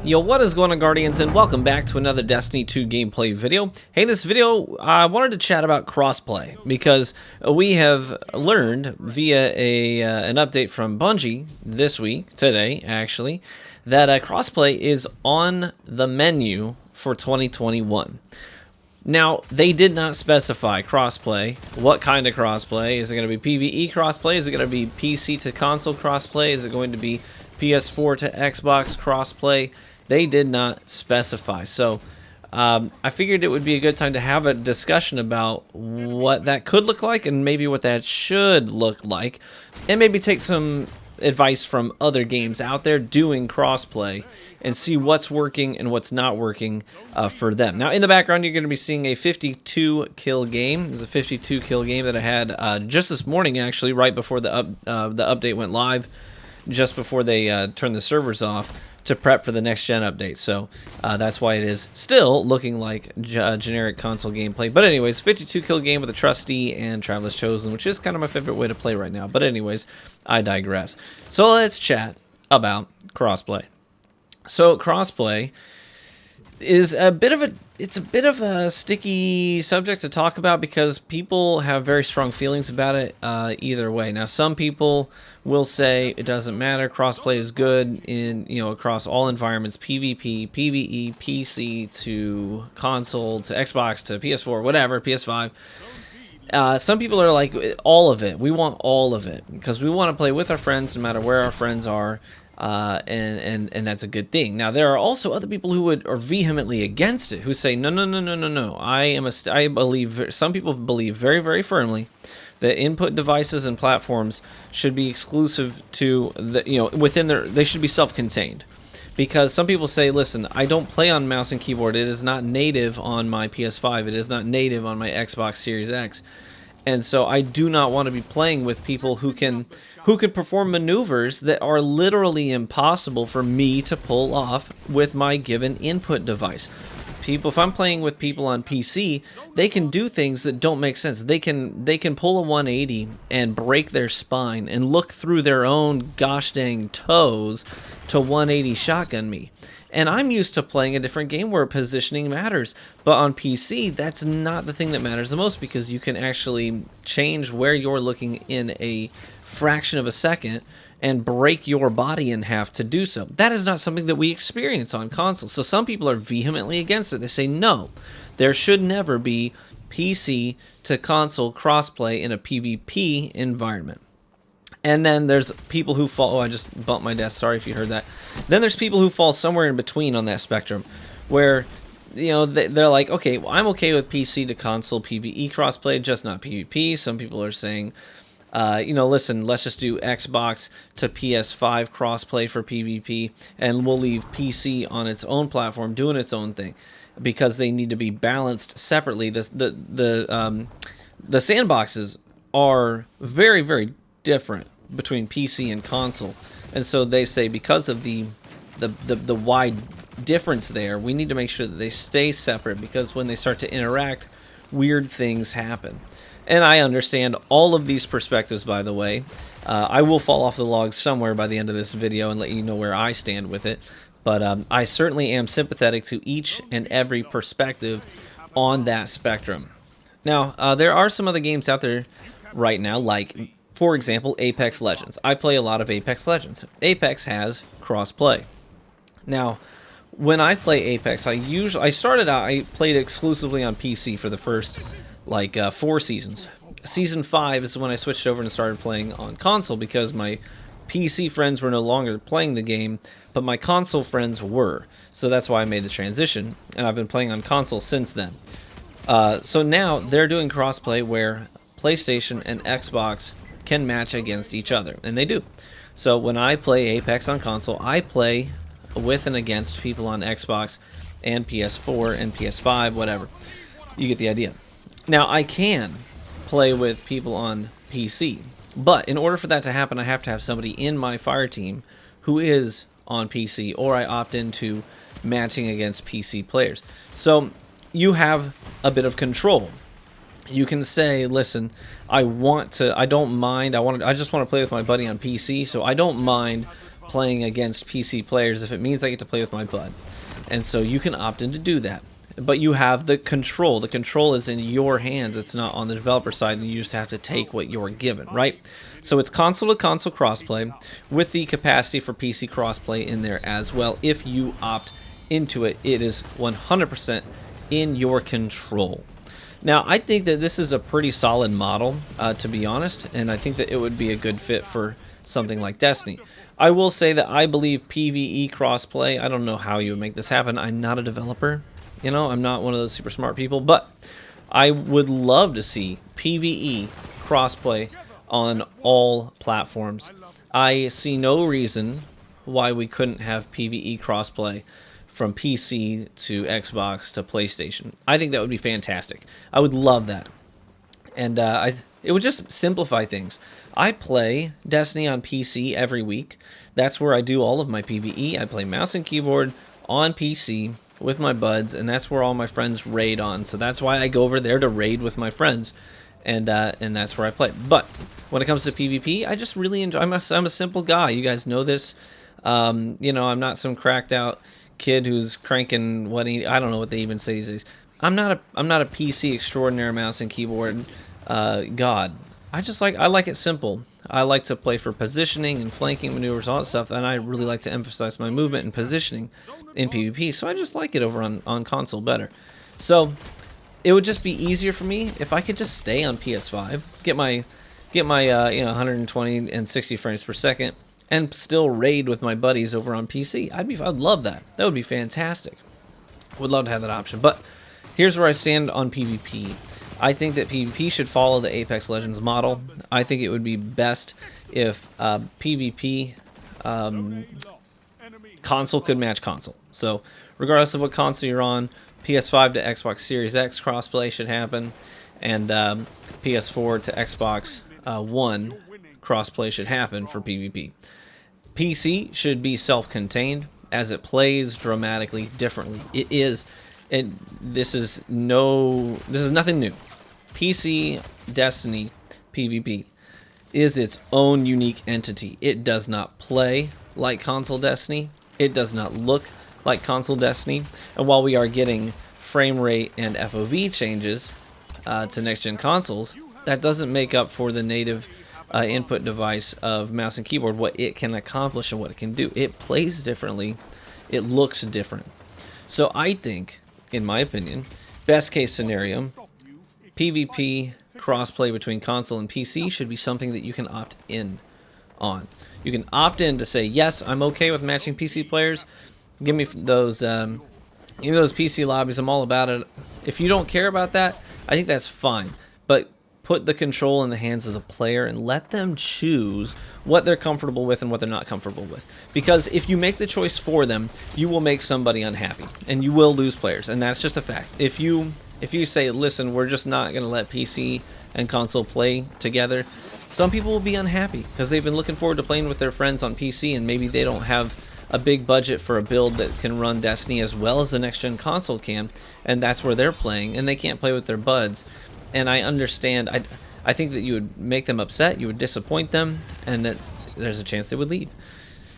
Yo, what is going on, Guardians, and welcome back to another Destiny 2 gameplay video. Hey, this video, I wanted to chat about crossplay, because we have learned via an update from Bungie this week, today actually, that crossplay is on the menu for 2021. Now, they did not specify crossplay. What kind of crossplay? Is it going to be PvE crossplay? Is it going to be PC to console crossplay? Is it going to be PS4 to Xbox crossplay? They did not specify. So I figured it would be a good time to have a discussion about what that could look like and maybe what that should look like, and maybe take some advice from other games out there doing crossplay and see what's working and what's not working for them. Now, in the background, you're going to be seeing a 52 kill game. This is a 52 kill game that I had just this morning, actually, right before the update went live, just before they turned the servers off to prep for the next gen update. So that's why it is still looking like generic console gameplay. But anyways, 52 kill game with a trustee and Traveler's Chosen, which is kind of my favorite way to play right now. But anyways, I digress. So let's chat about crossplay. So crossplay is a bit of a sticky subject to talk about, because people have very strong feelings about it either way. Now, some people will say it doesn't matter, crossplay is good in, across all environments, PvP, PvE, PC to console to Xbox to PS4, whatever, PS5. Some people are like, all of it. We want all of it because we want to play with our friends no matter where our friends are. And that's a good thing. Now, there are also other people who are vehemently against it, who say no. I believe, some people believe very, very firmly that input devices and platforms should be exclusive to within they should be self-contained. Because some people say, listen, I don't play on mouse and keyboard. It is not native on my PS5. It is not native on my Xbox Series X. And so I do not want to be playing with people who can perform maneuvers that are literally impossible for me to pull off with my given input device. If I'm playing with people on PC, they can do things that don't make sense. They can pull a 180 and break their spine and look through their own gosh dang toes to 180 shotgun me. And I'm used to playing a different game where positioning matters. But on PC, that's not the thing that matters the most, because you can actually change where you're looking in a fraction of a second and break your body in half to do so. That is not something that we experience on console. So some people are vehemently against it. They say, no, there should never be PC to console crossplay in a PvP environment. And then there's people who fall... Oh, I just bumped my desk. Sorry if you heard that. Then there's people who fall somewhere in between on that spectrum, where, they're like, okay, well, I'm okay with PC to console PvE crossplay, just not PvP. Some people are saying, listen, let's just do Xbox to PS5 crossplay for PvP, and we'll leave PC on its own platform doing its own thing, because they need to be balanced separately. The sandboxes are very, very different between PC and console, and so they say, because of the wide difference there, we need to make sure that they stay separate, because when they start to interact, weird things happen. And I understand all of these perspectives, by the way. I will fall off the log somewhere by the end of this video and let you know where I stand with it, but I certainly am sympathetic to each and every perspective on that spectrum. Now, there are some other games out there right now, like, for example, Apex Legends. I play a lot of Apex Legends. Apex has cross-play. Now, when I play Apex, I played exclusively on PC for the first, 4 seasons. Season 5 is when I switched over and started playing on console, because my PC friends were no longer playing the game, but my console friends were. So that's why I made the transition, and I've been playing on console since then. So now they're doing crossplay where PlayStation and Xbox can match against each other, and they do. So when I play Apex on console, I play with and against people on Xbox and PS4 and PS5, whatever. You get the idea. Now, I can play with people on PC, but in order for that to happen, I have to have somebody in my fire team who is on PC, or I opt into matching against PC players. So you have a bit of control. You can say, listen, I don't mind, I just want to play with my buddy on PC, so I don't mind playing against PC players if it means I get to play with my bud. And so you can opt in to do that. But you have the control. The control is in your hands. It's not on the developer side, and you just have to take what you're given, right? So it's console-to-console crossplay with the capacity for PC crossplay in there as well. If you opt into it, it is 100% in your control. Now, I think that this is a pretty solid model, to be honest, and I think that it would be a good fit for something like Destiny. I will say that I believe PvE crossplay, I don't know how you would make this happen. I'm not a developer. You know, I'm not one of those super smart people, but I would love to see PvE crossplay on all platforms. I see no reason why we couldn't have PvE crossplay from PC to Xbox to PlayStation. I think that would be fantastic. I would love that. And it would just simplify things. I play Destiny on PC every week. That's where I do all of my PvE. I play mouse and keyboard on PC with my buds, and that's where all my friends raid on. So that's why I go over there to raid with my friends, and that's where I play. But when it comes to PvP, I just really enjoy. I'm a simple guy. You guys know this. You know, I'm not some cracked out kid who's cranking I don't know what they even say these days. I'm not a PC extraordinary mouse and keyboard god. I like it simple. I like to play for positioning and flanking maneuvers, all that stuff, and I really like to emphasize my movement and positioning in PvP, so I just like it over on console better. So it would just be easier for me if I could just stay on PS5, get my 120 and 60 frames per second, and still raid with my buddies over on PC. I'd love that. That would be fantastic. Would love to have that option. But here's where I stand on PvP. I think that PvP should follow the Apex Legends model. I think it would be best if PvP console could match console. So regardless of what console you're on, PS5 to Xbox Series X crossplay should happen, and PS4 to Xbox One crossplay should happen for PvP. PC should be self-contained as it plays dramatically differently. It is. And this is nothing new. PC Destiny PvP is its own unique entity. It does not play like console Destiny. It does not look like console Destiny. And while we are getting frame rate and FOV changes to next-gen consoles, that doesn't make up for the native input device of mouse and keyboard, what it can accomplish and what it can do. It plays differently. It looks different. So I think, in my opinion, best case scenario, PvP crossplay between console and PC should be something that you can opt in on. You can opt in to say, yes, I'm okay with matching PC players. Give me those PC lobbies. I'm all about it. If you don't care about that, I think that's fine. But put the control in the hands of the player and let them choose what they're comfortable with and what they're not comfortable with. Because if you make the choice for them, you will make somebody unhappy, and you will lose players, and that's just a fact. If you say, listen, we're just not going to let PC and console play together, some people will be unhappy because they've been looking forward to playing with their friends on PC, and maybe they don't have a big budget for a build that can run Destiny as well as the next-gen console can, and that's where they're playing, and they can't play with their buds. And I understand, I think that you would make them upset, you would disappoint them, and that there's a chance they would leave.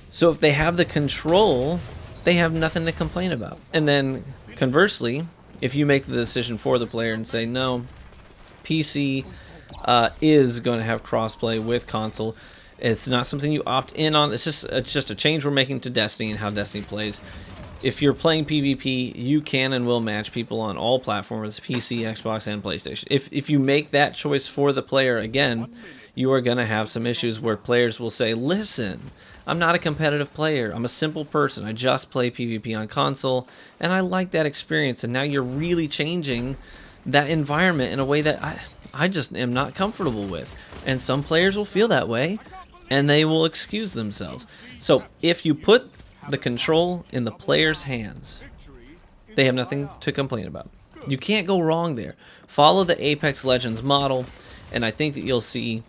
So if they have the control, they have nothing to complain about. And then conversely, if you make the decision for the player and say, no, PC is going to have crossplay with console, it's not something you opt in on, it's just a change we're making to Destiny and how Destiny plays. If you're playing PvP, you can and will match people on all platforms, PC, Xbox, and PlayStation. If you make that choice for the player, again, you are going to have some issues where players will say, listen, I'm not a competitive player. I'm a simple person. I just play PvP on console, and I like that experience. And now you're really changing that environment in a way that I just am not comfortable with. And some players will feel that way, and they will excuse themselves. So if you put the control in the player's hands, they have nothing to complain about. You can't go wrong there. Follow the Apex Legends model, and I think that you'll see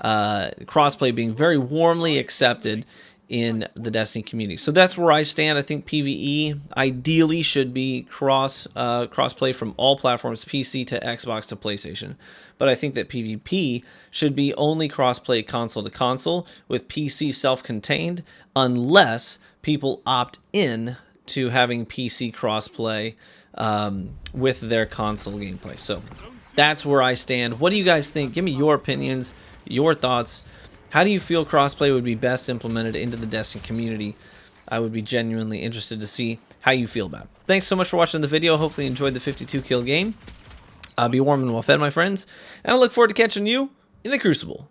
crossplay being very warmly accepted in the Destiny community. So that's where I stand. I think PvE ideally should be crossplay from all platforms, PC to Xbox to PlayStation. But I think that PvP should be only crossplay console to console with PC self-contained, unless people opt in to having PC crossplay with their console gameplay. So that's where I stand. What do you guys think? Give me your opinions, your thoughts. How do you feel crossplay would be best implemented into the Destiny community? I would be genuinely interested to see how you feel about it. Thanks so much for watching the video. Hopefully you enjoyed the 52 kill game. Be warm and well fed, my friends. And I look forward to catching you in the Crucible.